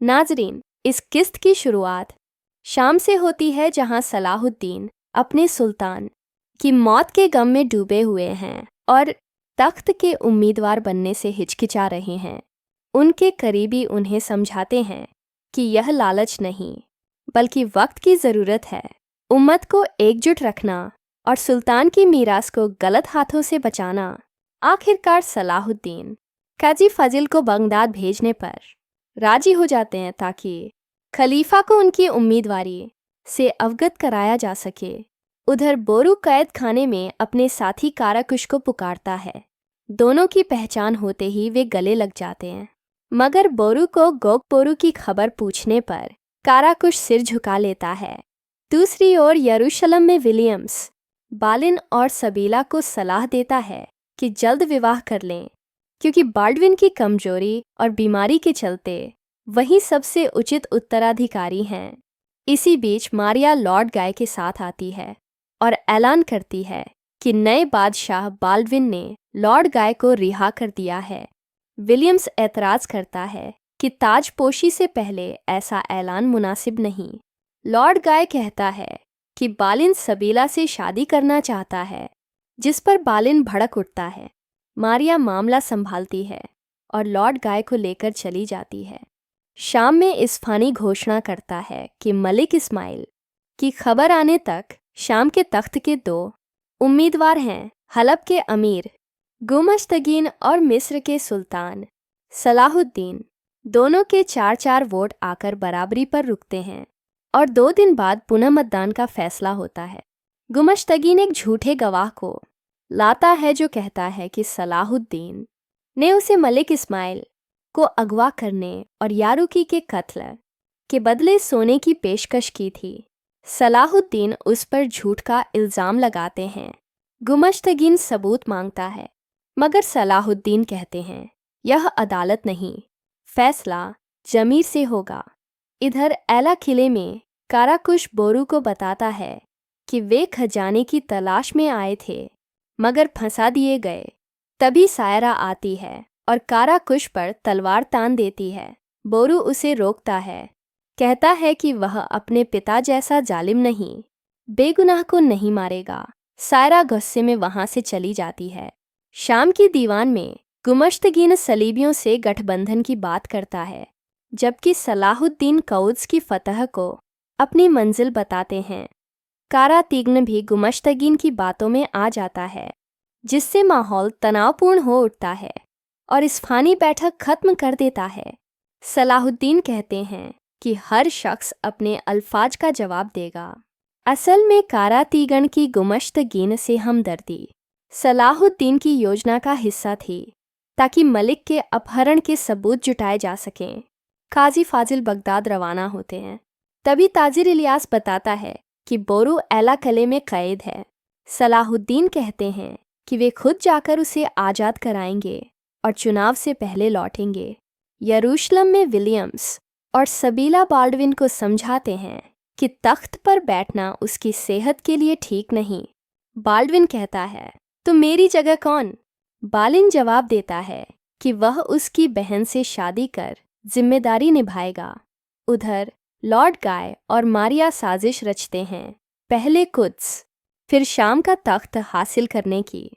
नाजरीन, इस किस्त की शुरुआत शाम से होती है जहां सलाहुद्दीन अपने सुल्तान की मौत के गम में डूबे हुए हैं और तख्त के उम्मीदवार बनने से हिचकिचा रहे हैं। उनके करीबी उन्हें समझाते हैं कि यह लालच नहीं बल्कि वक्त की ज़रूरत है। उम्मत को एकजुट रखना और सुल्तान की मीरास को गलत हाथों से बचाना। आखिरकार सलाहुद्दीन काजी फाजिल को बगदाद भेजने पर राजी हो जाते हैं ताकि खलीफा को उनकी उम्मीदवारी से अवगत कराया जा सके। उधर बोरू कैद खाने में अपने साथी काराकुश को पुकारता है। दोनों की पहचान होते ही वे गले लग जाते हैं, मगर बोरू को गोग बोरू की खबर पूछने पर काराकुश सिर झुका लेता है। दूसरी ओर यरूशलेम में विलियम्स बालिन और सबीला को सलाह देता है कि जल्द विवाह कर लें, क्योंकि बाल्डविन की कमजोरी और बीमारी के चलते वही सबसे उचित उत्तराधिकारी हैं। इसी बीच मारिया लॉर्ड गाय के साथ आती है और ऐलान करती है कि नए बादशाह बाल्डविन ने लॉर्ड गाय को रिहा कर दिया है। विलियम्स ऐतराज़ करता है कि ताजपोशी से पहले ऐसा ऐलान मुनासिब नहीं। लॉर्ड गाय कहता है कि बालिन सबीला से शादी करना चाहता है, जिस पर बालिन भड़क उठता है। मारिया मामला संभालती है और लॉर्ड गाय को लेकर चली जाती है। शाम में इस्फानी घोषणा करता है कि मलिक इस्माइल की खबर आने तक शाम के तख्त के 2 उम्मीदवार हैं, हलब के अमीर गुमश्तगीन और मिस्र के सुल्तान सलाहुद्दीन। दोनों के 4-4 वोट आकर बराबरी पर रुकते हैं और 2 दिन बाद पुनः मतदान का फैसला होता है। गुमश्तगीन एक झूठे गवाह को लाता है जो कहता है कि सलाहुद्दीन ने उसे मलिक इस्माइल को अगवा करने और यारुकी के कत्ल के बदले सोने की पेशकश की थी। सलाहुद्दीन उस पर झूठ का इल्ज़ाम लगाते हैं। गुमश्तगीन सबूत मांगता है, मगर सलाहुद्दीन कहते हैं यह अदालत नहीं, फैसला जमीर से होगा। इधर एला किले में काराकुश बोरू को बताता है कि वे खजाने की तलाश में आए थे मगर फंसा दिए गए। तभी सायरा आती है और काराकुश पर तलवार तान देती है। बोरू उसे रोकता है, कहता है कि वह अपने पिता जैसा जालिम नहीं, बेगुनाह को नहीं मारेगा। सायरा गुस्से में वहां से चली जाती है। शाम की दीवान में गुमश्तगीन सलीबियों से गठबंधन की बात करता है, जबकि सलाहुद्दीन कौद्स की फतह को अपनी मंजिल बताते हैं। कारातिग्न भी गुमश्तगीन की बातों में आ जाता है, जिससे माहौल तनावपूर्ण हो उठता है और इस्फानी बैठक खत्म कर देता है। सलाहुद्दीन कहते हैं कि हर शख्स अपने अल्फाज का जवाब देगा। असल में कारातिगन की गुमश्तगीन से हमदर्दी सलाहुद्दीन की योजना का हिस्सा थी, ताकि मलिक के अपहरण के सबूत जुटाए जा सकें। काजी फाजिल बगदाद रवाना होते हैं। तभी ताजिर इलियास बताता है कि बोरू एला किले में कैद है। सलाहुद्दीन कहते हैं कि वे खुद जाकर उसे आज़ाद कराएंगे और चुनाव से पहले लौटेंगे। यरूशलेम में विलियम्स और सबीला बाल्डविन को समझाते हैं कि तख्त पर बैठना उसकी सेहत के लिए ठीक नहीं। बाल्डविन कहता है, तो मेरी जगह कौन? बालिन जवाब देता है कि वह उसकी बहन से शादी कर जिम्मेदारी निभाएगा। उधर लॉर्ड गाय और मारिया साजिश रचते हैं, पहले कुद्स फिर शाम का तख्त हासिल करने की।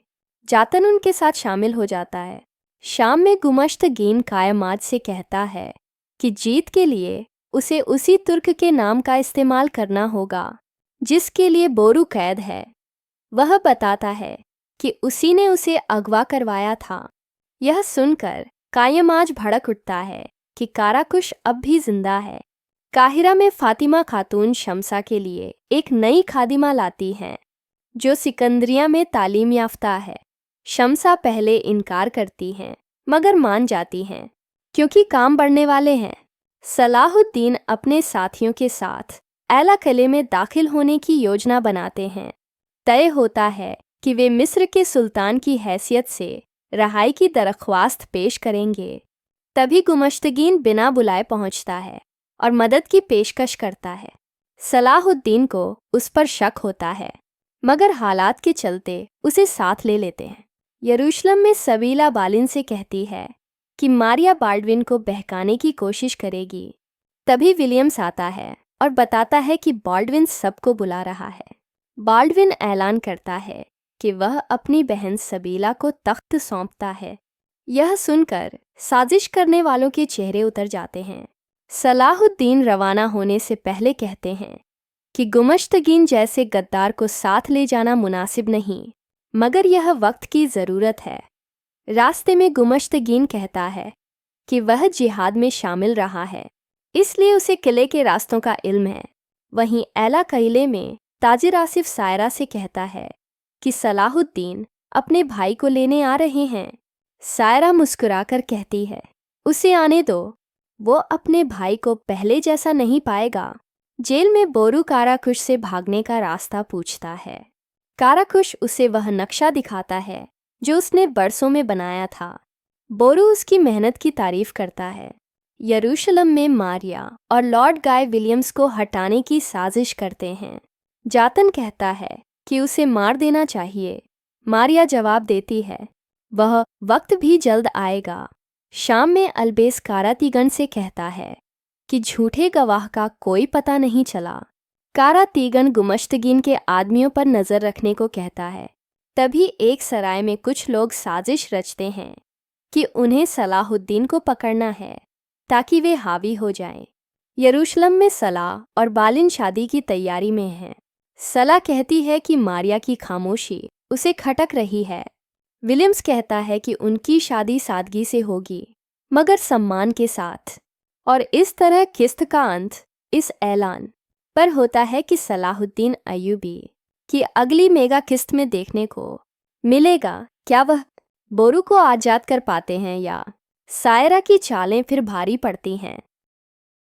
जातन उनके साथ शामिल हो जाता है। शाम में गुमश्तगीन कायमाज से कहता है कि जीत के लिए उसे उसी तुर्क के नाम का इस्तेमाल करना होगा जिसके लिए बोरू कैद है। वह बताता है कि उसी ने उसे अगवा करवाया था। यह सुनकर कायमाज भड़क उठता है कि काराकुश अब भी जिंदा है। काहिरा में फातिमा खातून शमसा के लिए एक नई खादिमा लाती हैं, जो सिकंदरिया में तालीम याफ्ता है। शमसा पहले इनकार करती हैं, मगर मान जाती हैं क्योंकि काम बढ़ने वाले हैं। सलाहुद्दीन अपने साथियों के साथ एला किले में दाखिल होने की योजना बनाते हैं। तय होता है कि वे मिस्र के सुल्तान की हैसियत से रहाई की दरख्वास्त पेश करेंगे। तभी गुमश्तगीन बिना बुलाए पहुंचता है और मदद की पेशकश करता है। सलाहुद्दीन को उस पर शक होता है, मगर हालात के चलते उसे साथ ले लेते हैं। यरूशलेम में सबीला बालिन से कहती है कि मारिया बाल्डविन को बहकाने की कोशिश करेगी, तभी विलियम्स आता है और बताता है कि बॉल्डविन सबको बुला रहा है। बॉल्डविन ऐलान करता है कि वह अपनी बहन सबीला को तख्त सौंपता है। यह सुनकर साजिश करने वालों के चेहरे उतर जाते हैं। सलाहुद्दीन रवाना होने से पहले कहते हैं कि गुमश्तगीन जैसे गद्दार को साथ ले जाना मुनासिब नहीं, मगर यह वक्त की ज़रूरत है। रास्ते में गुमश्तगीन कहता है कि वह जिहाद में शामिल रहा है, इसलिए उसे किले के रास्तों का इल्म है। वहीं एला किले में ताजिर आसिफ सायरा से कहता है कि सलाहुद्दीन अपने भाई को लेने आ रहे हैं। सायरा मुस्कुराकर कहती है, उसे आने दो, वो अपने भाई को पहले जैसा नहीं पाएगा। जेल में बोरू काराकुश से भागने का रास्ता पूछता है। काराकुश उसे वह नक्शा दिखाता है जो उसने बरसों में बनाया था। बोरू उसकी मेहनत की तारीफ करता है। यरूशलेम में मारिया और लॉर्ड गाय विलियम्स को हटाने की साजिश करते हैं। जातन कहता है कि उसे मार देना चाहिए। मारिया जवाब देती है, वह वक्त भी जल्द आएगा। शाम में अल्बेस कारातीगन से कहता है कि झूठे गवाह का कोई पता नहीं चला। कारातीगन गुमश्तगीन के आदमियों पर नज़र रखने को कहता है। तभी एक सराय में कुछ लोग साजिश रचते हैं कि उन्हें सलाहुद्दीन को पकड़ना है ताकि वे हावी हो जाएं। यरूशलेम में सलाह और बालिन शादी की तैयारी में हैं। सलाह कहती है कि मारिया की खामोशी उसे खटक रही है। विलियम्स कहता है कि उनकी शादी सादगी से होगी, मगर सम्मान के साथ। और इस तरह किस्त का अंत इस ऐलान पर होता है कि सलाहुद्दीन अय्यूबी की अगली मेगा किस्त में देखने को मिलेगा। क्या वह बोरू को आज़ाद कर पाते हैं या सायरा की चालें फिर भारी पड़ती हैं?